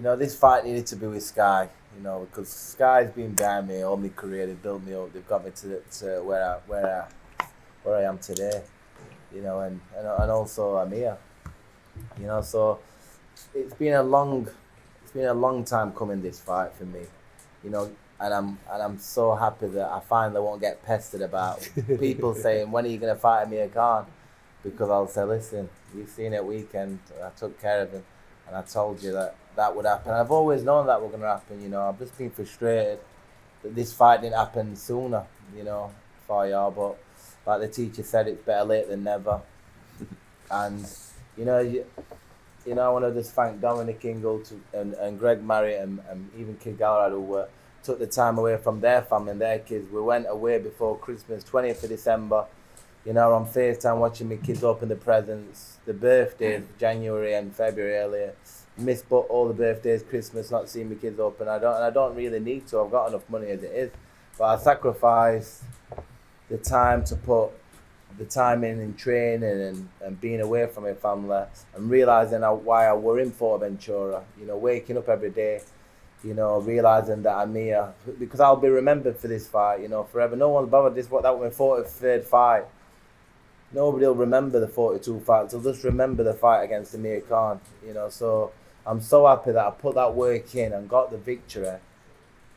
this fight needed to be with Sky, because Sky's been behind me all my career. They built me up. They've got me to where I am today, and also Amir, So it's been a long time coming, this fight for me, and I'm so happy that I finally won't get pestered about people saying, when are you going to fight Amir Khan? Because I'll say, listen, you've seen it weekend. I took care of him, and I told you that would happen. I've always known that was going to happen. I've just been frustrated that this fight didn't happen sooner. For y'all, but like the teacher said, it's better late than never. And I want to just thank Dominic Ingle and Greg Marriott and even Kid Gallarad, who took the time away from their family and their kids. We went away before Christmas, 20th of December. On FaceTime watching my kids open the presents, the birthdays, January and February earlier. Missed all the birthdays, Christmas, not seeing my kids open. I don't really need to. I've got enough money as it is. But I sacrificed the time to put the time in training and being away from my family and realising why I were in Forteventura, waking up every day, realising that I'm here. Because I'll be remembered for this fight, forever. No one's bothered that was my 43rd fight. Nobody will remember the 42 fights. They'll just remember the fight against Amir Khan, So I'm so happy that I put that work in and got the victory,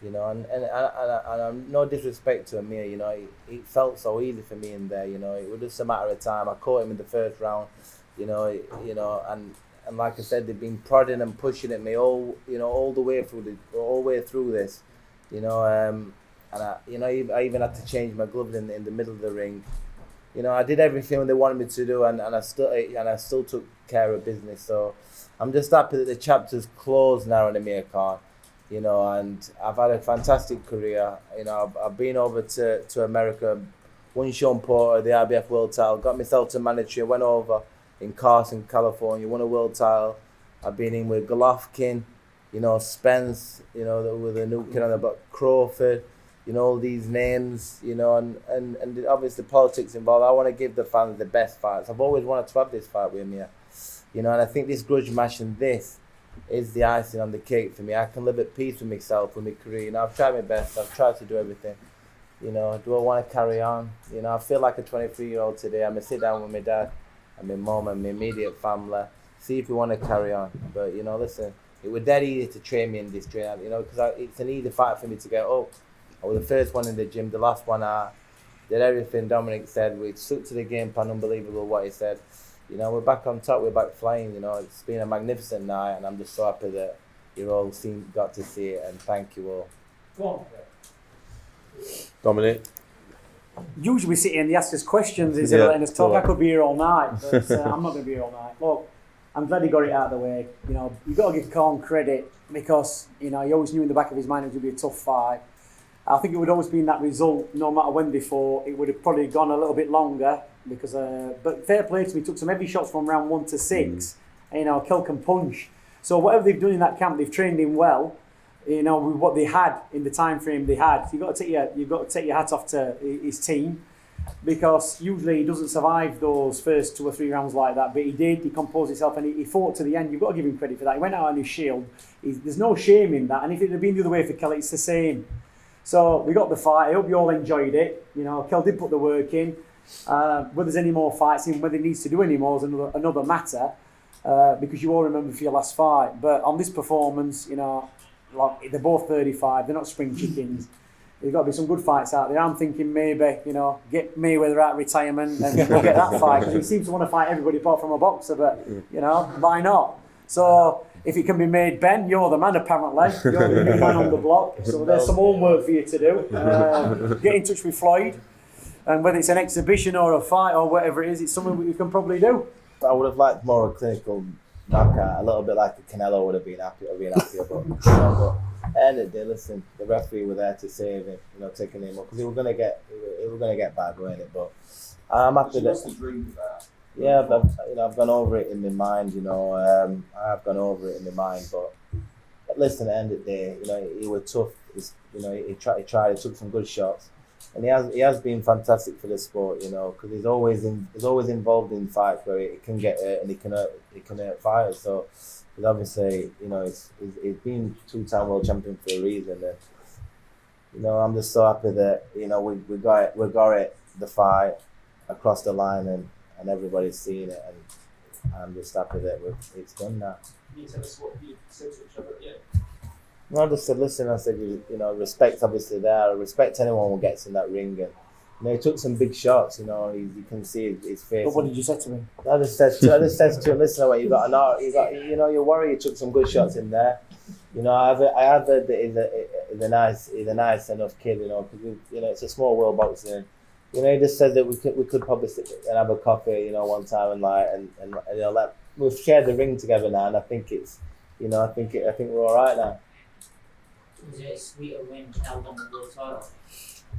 and I'm no disrespect to Amir, it felt so easy for me in there, it was just a matter of time. I caught him in the first round, and like I said, they've been prodding and pushing at me all the way through this, and I even had to change my gloves in the middle of the ring. I did everything they wanted me to do, and I still took care of business. So I'm just happy that the chapter's closed now on Amir Khan, and I've had a fantastic career. I've been over to America, won Sean Porter, the IBF world title, got myself to mandatory, went over in Carson, California, won a world title. I've been in with Golovkin, Spence, with the new kid on the block, Crawford. All these names, and obviously politics involved. I want to give the fans the best fights. I've always wanted to have this fight with me, and I think this grudge match and this is the icing on the cake for me. I can live at peace with myself, with my career. I've tried my best. I've tried to do everything. Do I want to carry on? I feel like a 23-year-old today. I'm going to sit down with my dad and my mum and my immediate family, see if we want to carry on. But, listen, it was dead easy to train me in this train, because it's an easy fight for me to get up. I was the first one in the gym, the last one out. Did everything Dominic said. We stuck to the game plan, unbelievable what he said. We're back on top, we're back flying. It's been a magnificent night, and I'm just so happy that you all got to see it, and thank you all. Go on. Dominic? Usually we sit here and they ask us questions instead of letting us talk. I could be here all night, but I'm not going to be here all night. Look, I'm glad he got it out of the way. You've got to give Khan credit because, he always knew in the back of his mind it was going to be a tough fight. I think it would always been that result, no matter when before. It would have probably gone a little bit longer because, but fair play to me, took some heavy shots from round 1 to 6. Kell can punch. So whatever they've done in that camp, they've trained him well. With what they had in the time frame they had. So you've got to take your hat off to his team, because usually he doesn't survive those first 2 or 3 rounds like that. But he did. He composed himself and he fought to the end. You've got to give him credit for that. He went out on his shield. There's no shame in that. And if it had been the other way for Kell, it's the same. So we got the fight. I hope you all enjoyed it. Kell did put the work in. Whether there's any more fights, even whether he needs to do any more is another matter, because you all remember for your last fight. But on this performance, they're both 35. They're not spring chickens. There's got to be some good fights out there. I'm thinking maybe, get Mayweather out of retirement and we'll get that fight, because he seems to want to fight everybody apart from a boxer. But why not? So if it can be made, Ben, you're the man apparently. You're the new man on the block. So there's some homework for you to do. Get in touch with Floyd, and whether it's an exhibition or a fight or whatever it is, it's something you can probably do. I would have liked more clinical knockout, a little bit like a Canelo would have been happier. But at the end of the day, listen, the referee were there to save him, taking him up, because he was gonna get bad, weren't it? But I'm happy that. Yeah, I've gone over it in my mind. I've gone over it in my mind. But listen, at the end of the day, he was tough. He tried. He took some good shots. And he has been fantastic for the sport, you know, because he's always involved in fights where he can get hurt and he can hurt fighters. So he's obviously, you know, he's been 2-time world champion for a reason. And, you know, I'm just so happy that, you know, we got it the fight across the line and everybody's seen it, and I'm just happy that it's done now. Can you tell us what you said to each other at the end? No, I just said, listen, I said, you know, respect obviously there. I respect anyone who gets in that ring. And, you know, he took some big shots, you know, you can see his face. But what did you say to him? I just said to him, listen, what you got, you know, your warrior took some good shots in there. You know, I have heard that he's a nice enough kid, you know, because, you know, it's a small world boxing. You know, he just said that we could probably sit and have a coffee, you know, one time and you know, like, we've shared the ring together now, and I think it's, you know, I think we're all right now. Was it a sweeter win Kell won the world title?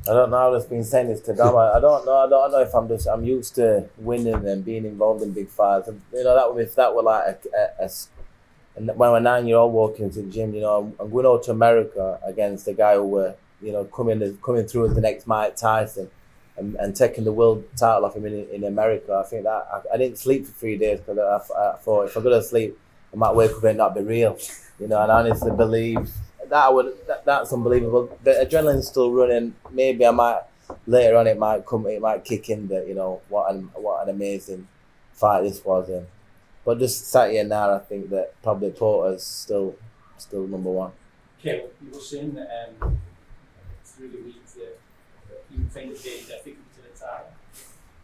I don't know. I've just been saying this to Dom. I don't know if I'm used to winning and being involved in big fights. You know, if that were like when I'm a 9-year-old walking into the gym, you know, I'm going over to America against a guy who were, you know, coming through as the next Mike Tyson and taking the world title off him in America. I think that I didn't sleep for 3 days because I thought if I go to sleep, I might wake up and not be real. You know, and I honestly believe that's unbelievable. The adrenaline's still running. Maybe I might later on it might kick in that, you know, what an amazing fight this was in. But just sat here now, I think that probably Porter's still number one. Kell, you were saying that through the week that you find it very difficult to retire.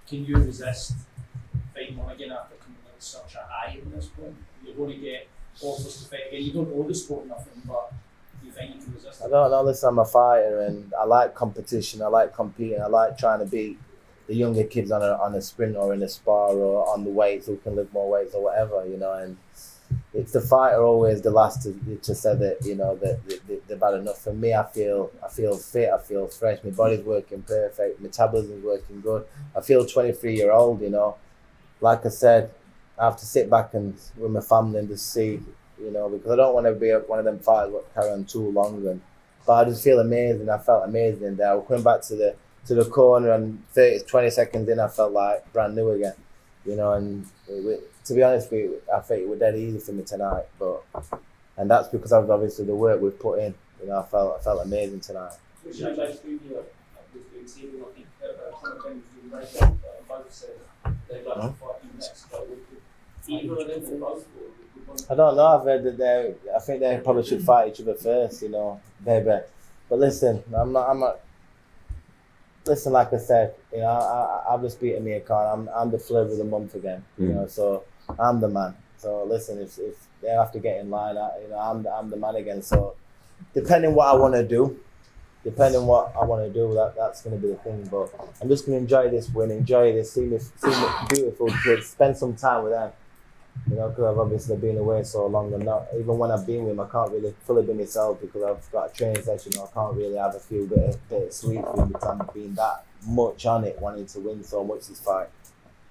Can you resist fighting on again after coming at such a high at this point? You're going to get offers to fight again. You don't owe the sport nothing, but you think you can resist it? I don't know. Listen, I'm a fighter and I like competition. I like competing. I like trying to beat the younger kids on a sprint or in a spar or on the weights who can lift more weights or whatever, you know. And it's the fighter always the last to say that, you know, that they've had enough. For me, I feel fit. I feel fresh. My body's working perfect. Metabolism's working good. I feel 23-year-old, you know. Like I said, I have to sit back and with my family and just see, you know, because I don't want to be one of them fighters that carry on too long. But I just feel amazing. I felt amazing in there. I was coming back to the corner and 20 seconds in, I felt like brand new again, you know. And to be honest, I think it was dead easy for me tonight. And that's because of obviously the work we've put in. You know, I felt amazing tonight. Which I was doing receiving, I think, one of them was doing radio, both said they'd like to fight you next. But would either of them or both? I don't know. I've heard that I think they probably should fight each other first, you know, baby. But listen, I'm not. Listen, like I said, you know, I've just beaten Amir Khan. I'm the flavour of the month again, you know. So I'm the man. So listen, if they have to get in line, you know, I'm the man again. So depending what I want to do, that's going to be the thing. But I'm just going to enjoy this win, enjoy this, see my beautiful kids, spend some time with them. You know, because I've obviously been away so long, and not even when I've been with them, I can't really fully be myself because I've got a training session. I can't really have a few bit of sweet food because I'm being that much on it, wanting to win so much this fight.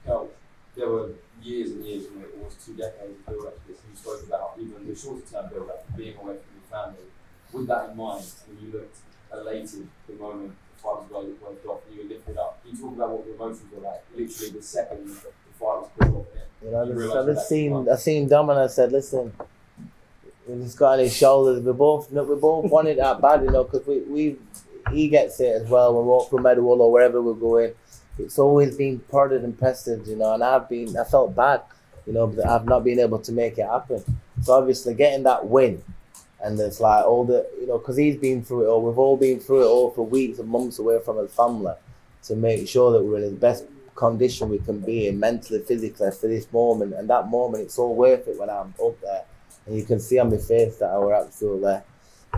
Kell, there were years and years, and it was 2 decades of build up to this. You spoke about even the shorter term build up, being away from your family. With that in mind, when you looked elated the moment the fight was waved off and you were lifted up, can you talk about what your emotions were like? Literally the second the fight was called off. You know, I seen Dom and I said, listen, he's got on his shoulders. We both want it that bad, you know, because he gets it as well. We walk from Medwall or wherever we're going. It's always been prodded and pestered, you know, and I felt bad, you know, but I've not been able to make it happen. So obviously getting that win, and it's like all the, you know, because he's been through it all. We've all been through it all for weeks and months away from his family to make sure that we're in the best condition we can be in mentally, physically for this moment. And that moment, it's all worth it when I'm up there. And you can see on my face that I were absolutely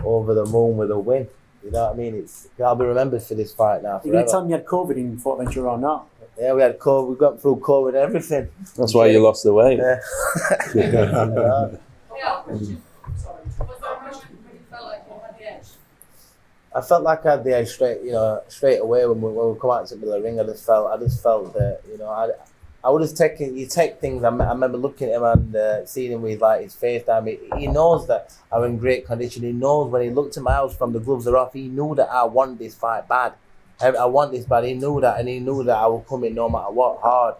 over the moon with a win. You know what I mean? I'll be remembered for this fight now forever. You're going to tell me you had COVID in Fort Ventura or not? Yeah, we had COVID. We got through COVID and everything. That's why you lost the weight. Yeah. I felt like I had the edge straight away when we come out to the ring. I just felt that, you know, I would have taken. You take things. I remember looking at him and seeing him with like his face down. He knows that I'm in great condition. He knows when he looked at my house from the gloves are off. He knew that I wanted this fight bad. I want this, but he knew that, and he knew that I would come in no matter what, hard.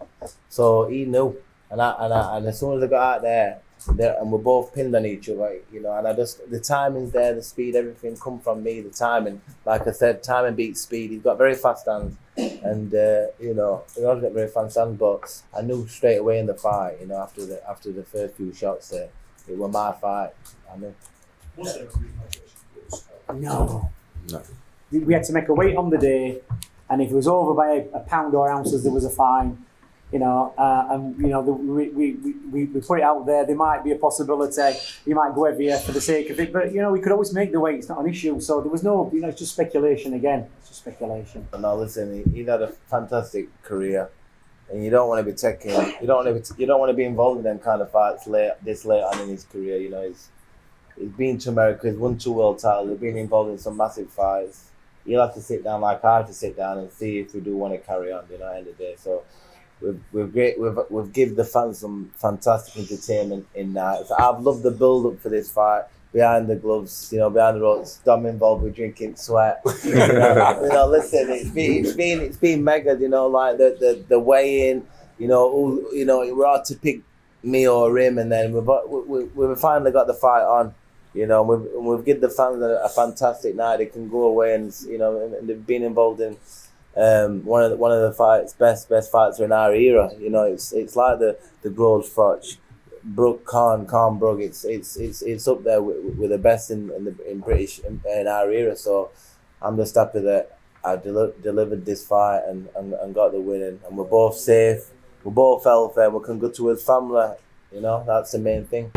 So he knew, and as soon as I got out there, and we're both pinned on each other, you know, and the timing's there, the speed, everything come from me, the timing. Like I said, timing beats speed. He's got very fast hands, and you know, he always got very fast hands. But I knew straight away in the fight, you know, after the first few shots there, it was my fight. I knew. Was there a renegotiation? No. No. We had to make a weight on the day, and if it was over by a pound or ounces, there was a fine. You know, and you know, we put it out there. There might be a possibility you might go every year for the sake of it, but you know, we could always make the weight. It's not an issue. So there was no, you know, it's just speculation again. It's just speculation. No, listen, he had a fantastic career, and you don't want to be taking, you don't want to be involved in them kind of fights this late on in his career. You know, he's been to America, he's won 2 world titles, he's been involved in some massive fights. He'll have to sit down like I have to sit down and see if we do want to carry on. You know, at the end of the day, so. We've given the fans some fantastic entertainment in that. So I've loved the build up for this fight. Behind the gloves, you know, behind the ropes, Dom involved with drinking sweat. You know, listen, it's been mega. You know, like the weigh in. You know, we're hard to pick me or him, and then we've finally got the fight on. You know, we've given the fans a fantastic night. They can go away and you know, and they've been involved in. One of the fights, best fights in our era. You know, it's like the Groves Froch, Brook, Khan Brook. It's up there with the best in British in our era. So I'm just happy that I delivered this fight and got the winning. And we're both safe. We're both healthy. We can go to his family. You know, that's the main thing.